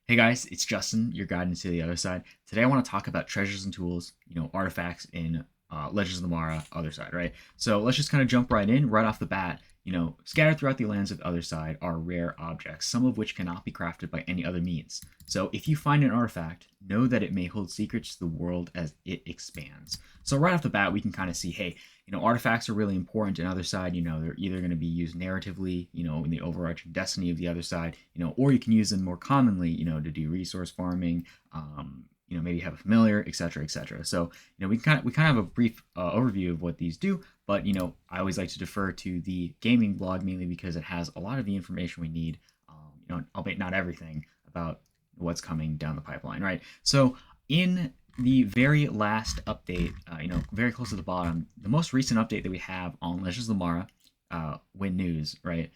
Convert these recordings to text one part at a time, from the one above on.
Hey guys, it's Justin, your guide into the other side. Today I want to talk about treasures and tools, artifacts in Legends of the Mara, other side, right? So let's just kind of jump right in, right off the bat. Scattered throughout the lands of the other side are rare objects, some of which cannot be crafted by any other means. So if you find an artifact, know that it may hold secrets to the world as it expands. So right off the bat, we can kind of see, hey, artifacts are really important in other side. They're either going to be used narratively, in the overarching destiny of the other side, or you can use them more commonly, to do resource farming, maybe have a familiar, etc., etc. So, we kind of have a brief overview of what these do, but I always like to defer to the gaming blog mainly because it has a lot of the information we need, albeit not everything about what's coming down the pipeline, right? So, in the very last update, very close to the bottom, the most recent update that we have on Legends of the Mara, Win News, right?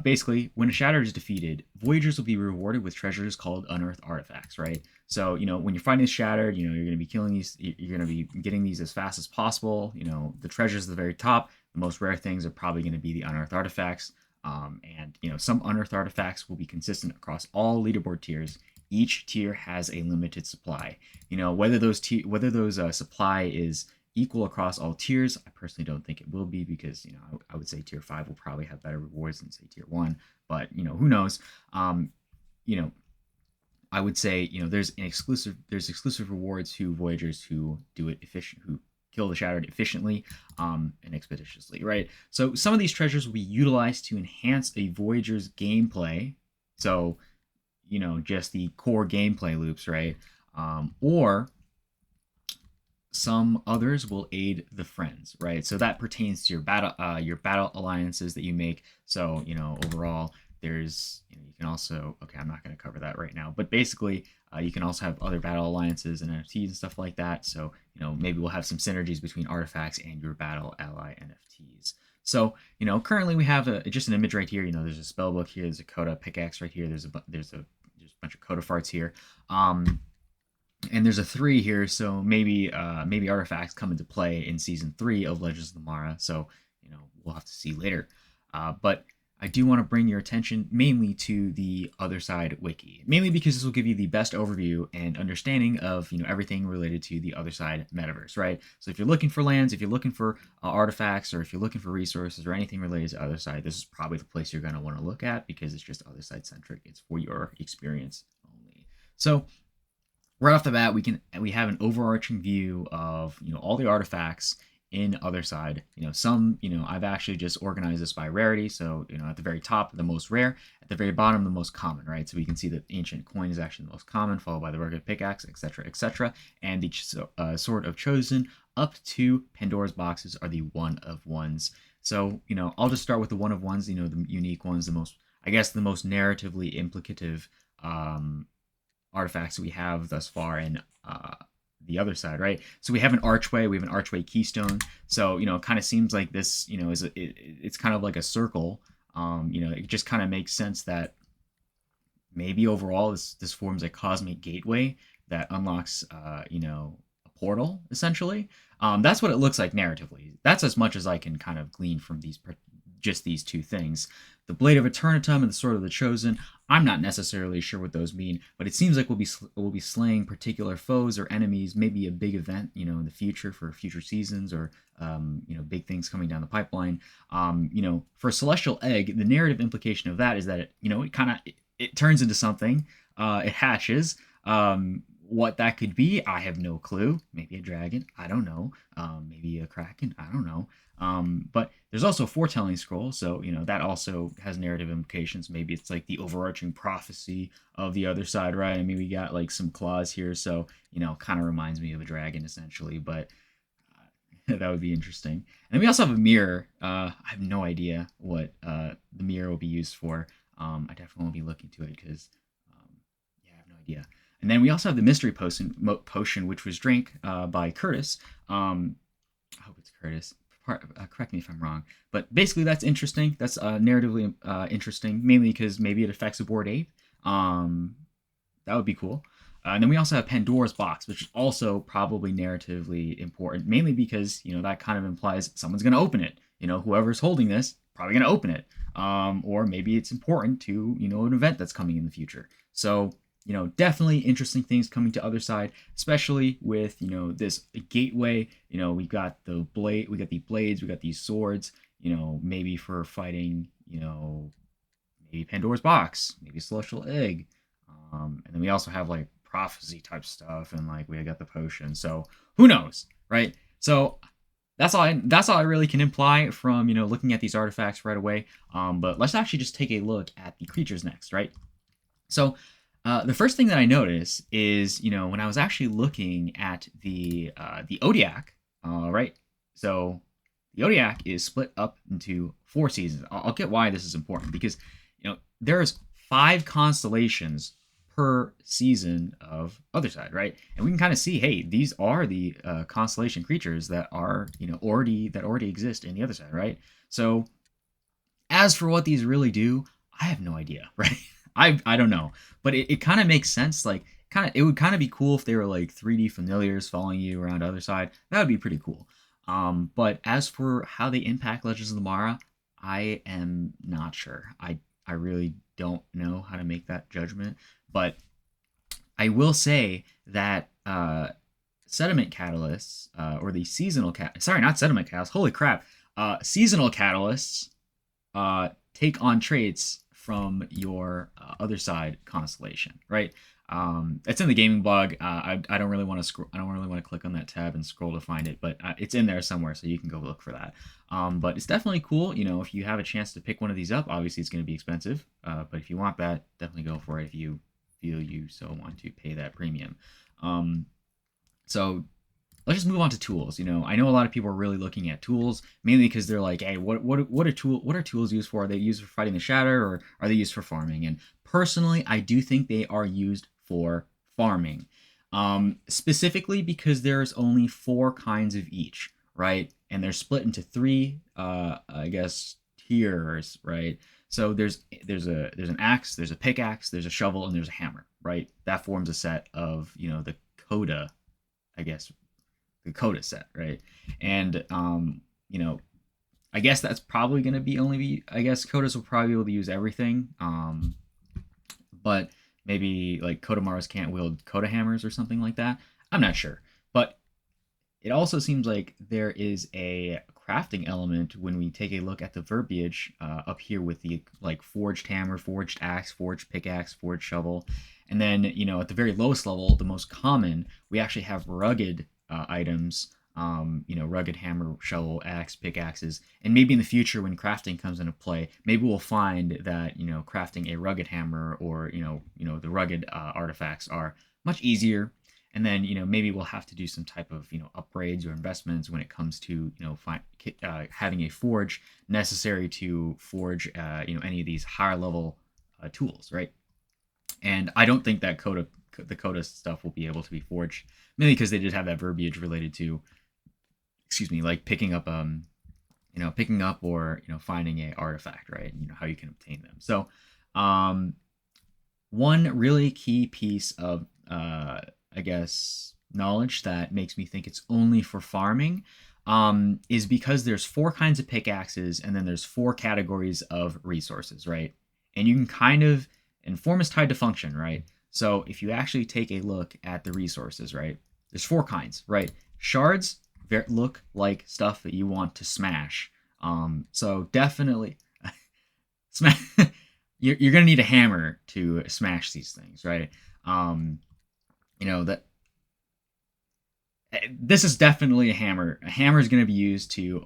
Basically, when a Shattered is defeated, Voyagers will be rewarded with treasures called unearthed artifacts, right? So, when you're fighting Shattered, you're going to be killing these, you're going to be getting these as fast as possible. The treasures at the very top, the most rare things are probably going to be the unearthed artifacts. And some unearthed artifacts will be consistent across all leaderboard tiers. Each tier has a limited supply. Whether those supply is equal across all tiers, I personally don't think it will be because I would say tier 5 will probably have better rewards than say tier 1, but who knows. I would say there's exclusive rewards to Voyagers who do it who kill the Shattered efficiently and expeditiously, right? So some of these treasures will be utilized to enhance a Voyager's gameplay. So just the core gameplay loops, right? Or some others will aid the friends, right? So that pertains to your battle alliances that you make. So overall, there's you can also I'm not going to cover that right now, but basically you can also have other battle alliances and NFTs and stuff like that. So maybe we'll have some synergies between artifacts and your battle ally NFTs. So currently we have just an image right here. There's a spell book here. There's a Coda pickaxe right here. There's a bunch of Coda farts here. And there's a 3 here, so maybe artifacts come into play in season 3 of Legends of the Mara. So we'll have to see later. But I do want to bring your attention mainly to the Otherside-Wiki, mainly because this will give you the best overview and understanding of everything related to the Otherside metaverse, right? So if you're looking for lands, if you're looking for artifacts, or if you're looking for resources or anything related to Otherside, this is probably the place you're going to want to look at because it's just Otherside centric. It's for your experience only. So right off the bat, we have an overarching view of all the artifacts in Otherside. Some I've actually just organized this by rarity. So at the very top, the most rare. At the very bottom, the most common, right? So we can see that ancient coin is actually the most common, followed by the rugged pickaxe, etc., etc. And the sword of chosen up to Pandora's boxes are the one of ones. So I'll just start with the one of ones. The unique ones, the most narratively implicative artifacts we have thus far in the other side, right? So we have an archway, we have an archway keystone. So it kind of seems like this it's kind of like a circle. It just kind of makes sense that maybe overall this forms a cosmic gateway that unlocks a portal essentially. That's what it looks like narratively. That's as much as I can kind of glean from these 2 things. The Blade of Eternitum and the Sword of the Chosen, I'm not necessarily sure what those mean, but it seems like we'll be slaying particular foes or enemies, maybe a big event, in the future for future seasons or, big things coming down the pipeline. For Celestial Egg, the narrative implication of that is that it turns into something, it hatches. What that could be, I have no clue. Maybe a dragon, I don't know. Maybe a kraken, I don't know. But there's also a foretelling scroll, so that also has narrative implications. Maybe it's like the overarching prophecy of the other side, right? I mean, we got like some claws here, so kind of reminds me of a dragon essentially, but that would be interesting. And then we also have a mirror. I have no idea what the mirror will be used for. I definitely won't be looking to it because I have no idea. And then we also have the mystery potion, which was drank by Curtis. I hope it's Curtis. Correct me if I'm wrong. But basically, that's interesting. That's narratively interesting, mainly because maybe it affects a board ape. That would be cool. And then we also have Pandora's box, which is also probably narratively important, mainly because that kind of implies someone's going to open it. Whoever's holding this probably going to open it. Or maybe it's important to an event that's coming in the future. So you know, definitely interesting things coming to Otherside, especially with, you know, this gateway. You know, we got the blade, we got the blades, we got these swords, you know, maybe for fighting, you know, maybe Pandora's box, maybe Celestial Egg. And then we also have like prophecy type stuff, and like we got the potion. So who knows, right? So that's all I really can imply from, you know, looking at these artifacts right away. But let's actually just take a look at the creatures next, right? So the first thing that I notice is, you know, when I was actually looking at the Odiac, right? So the Odiac is split up into 4 seasons. I'll get why this is important, because, you know, there's 5 constellations per season of Otherside, right? And we can kind of see, hey, these are the constellation creatures that are, you know, already exist in the Otherside, right? So as for what these really do, I have no idea, right? I don't know, but it kind of makes sense. Like, it would kind of be cool if they were like 3D familiars following you around Otherside. That would be pretty cool. But as for how they impact Legends of the Mara, I am not sure. I really don't know how to make that judgment. But I will say that sediment catalysts, or the seasonal sorry, not sediment catalysts. Holy crap! Seasonal catalysts take on traits from your Otherside constellation, right? It's in the gaming blog. I don't really want to scroll. I don't really want to click on that tab and scroll to find it, but it's in there somewhere, so you can go look for that. But it's definitely cool. You know, if you have a chance to pick one of these up, obviously it's going to be expensive. But if you want that, definitely go for it. If you feel you so want to pay that premium. So let's just move on to tools. You know, I know a lot of people are really looking at tools, mainly because they're like, hey, what are tools used for? Are they used for fighting the shatter, or are they used for farming? And personally, I do think they are used for farming. Specifically because there's only 4 kinds of each, right? And they're split into 3, I guess, tiers, right? So there's an axe, there's a pickaxe, there's a shovel, and there's a hammer, right? That forms a set of, you know, the coda, I guess, the coda set, right? And you know, I guess that's probably going to be I guess codas will probably be able to use everything. But maybe like Kodamaras can't wield coda hammers or something like that. I'm not sure. But it also seems like there is a crafting element when we take a look at the verbiage up here with the like forged hammer, forged axe, forged pickaxe, forged shovel. And then, you know, at the very lowest level, the most common, we actually have rugged items, you know, rugged hammer, shovel, axe, pickaxes. And maybe in the future when crafting comes into play, maybe we'll find that, you know, crafting a rugged hammer, or, you know, the rugged artifacts are much easier. And then, you know, maybe we'll have to do some type of, you know, upgrades or investments when it comes to, you know, having a forge necessary to forge, you know, any of these higher level tools, right? And I don't think that the coda stuff will be able to be forged, mainly because they did have that verbiage related to, excuse me, like picking up, you know, picking up or, you know, finding a artifact, right? And, you know, how you can obtain them. So, one really key piece of, I guess, knowledge that makes me think it's only for farming, is because there's 4 kinds of pickaxes, and then there's 4 categories of resources, right? And you can kind of, and form is tied to function, right? So if you actually take a look at the resources, right, there's 4 kinds, right? Shards look like stuff that you want to smash. So definitely, smash. You're gonna need a hammer to smash these things, right? You know that this is definitely a hammer. A hammer is going to be used to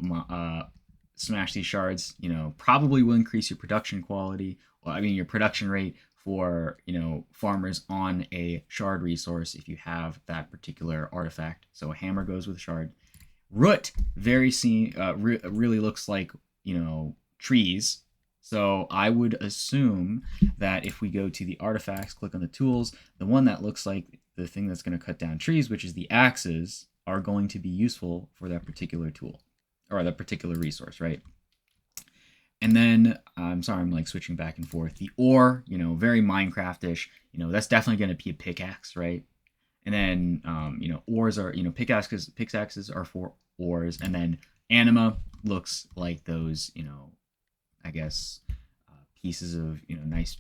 smash these shards. You know, probably will increase your production quality. Well, I mean your production rate for, you know, farmers on a shard resource if you have that particular artifact. So a hammer goes with a shard. Root really looks like, you know, trees. So I would assume that if we go to the artifacts, click on the tools, the one that looks like the thing that's going to cut down trees, which is the axes, are going to be useful for that particular tool or that particular resource, right? And then, I'm sorry, I'm like switching back and forth. The ore, you know, very Minecraft-ish, you know, that's definitely going to be a pickaxe, right? And then, you know, ores are, you know, pickaxes are for ores. And then anima looks like those, you know, I guess, pieces of, you know, nice,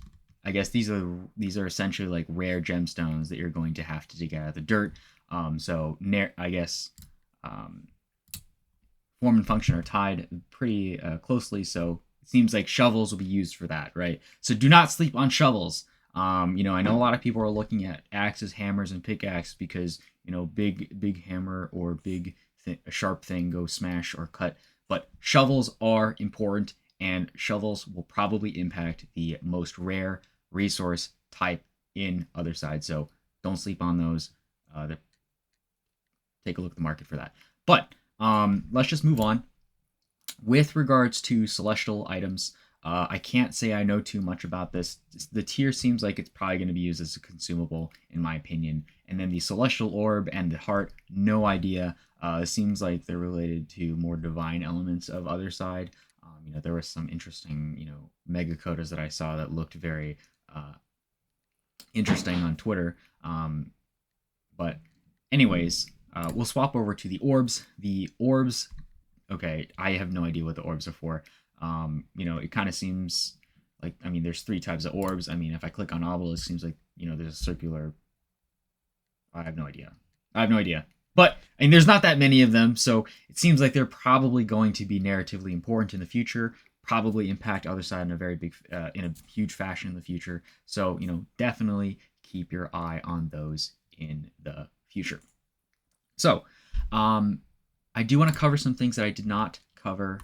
I guess these are essentially like rare gemstones that you're going to have to dig out of the dirt. So I guess form and function are tied pretty closely. So it seems like shovels will be used for that, right? So do not sleep on shovels. I know a lot of people are looking at axes, hammers, and pickaxes because big hammer or a sharp thing go smash or cut. But shovels are important, and shovels will probably impact the most rare resource type in Otherside. So don't sleep on those. Take a look at the market for that. But let's just move on. With regards to celestial items, I can't say I know too much about this. The tier seems like it's probably going to be used as a consumable, in my opinion. And then the celestial orb and the heart, no idea. It seems like they're related to more divine elements of Otherside. There was some interesting, mega codas that I saw that looked very interesting on Twitter. But anyways, we'll swap over to the orbs. The orbs, okay, I have no idea what the orbs are for. It kind of seems like, there's 3 types of orbs. If I click on obelisk, it seems like, there's a circular. I have no idea. But there's not that many of them, so it seems like they're probably going to be narratively important in the future. Probably impact Otherside in a very big, in a huge fashion in the future. So definitely keep your eye on those in the future. So, I do want to cover some things that I did not cover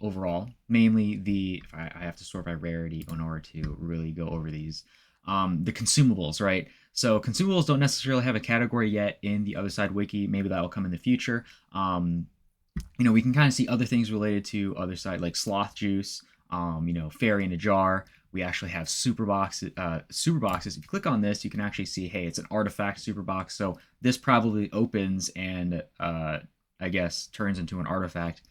overall. Mainly I have to sort by rarity in order to really go over these. The consumables, right? So consumables don't necessarily have a category yet in the Otherside-Wiki. Maybe that will come in the future. We can kind of see other things related to Otherside, like sloth juice, fairy in a jar. We actually have super boxes. If you click on this, you can actually see, hey, it's an artifact super box. So this probably opens and I guess turns into an artifact.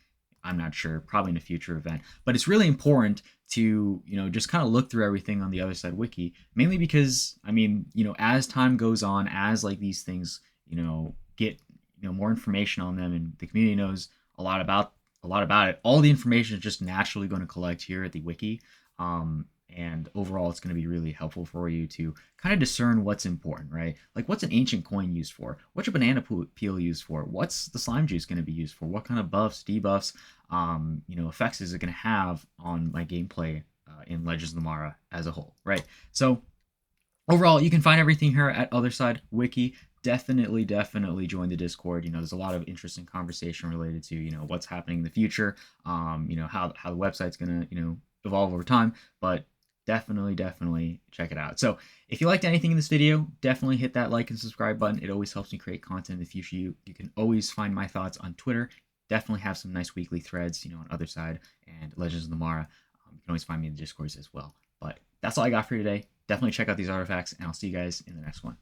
I'm not sure, probably in a future event. But it's really important to, just kind of look through everything on the Otherside-Wiki, mainly because, as time goes on, as like these things, get, more information on them and the community knows a lot about it, all the information is just naturally going to collect here at the wiki. And overall, it's going to be really helpful for you to kind of discern what's important, right? Like, what's an ancient coin used for? What's a banana peel used for? What's the slime juice going to be used for? What kind of buffs, debuffs, effects is it going to have on my gameplay in Legends of the Mara as a whole, right? So, overall, you can find everything here at Otherside-Wiki. Definitely join the Discord. There's a lot of interesting conversation related to, what's happening in the future, how the website's going to, evolve over time, but definitely check it out. So if you liked anything in this video, definitely hit that like and subscribe button. It always helps me create content in the future. You can always find my thoughts on Twitter. Definitely have some nice weekly threads, on Otherside and Legends of the Mara. You can always find me in the Discourse as well. But that's all I got for you today. Definitely check out these artifacts, and I'll see you guys in the next one.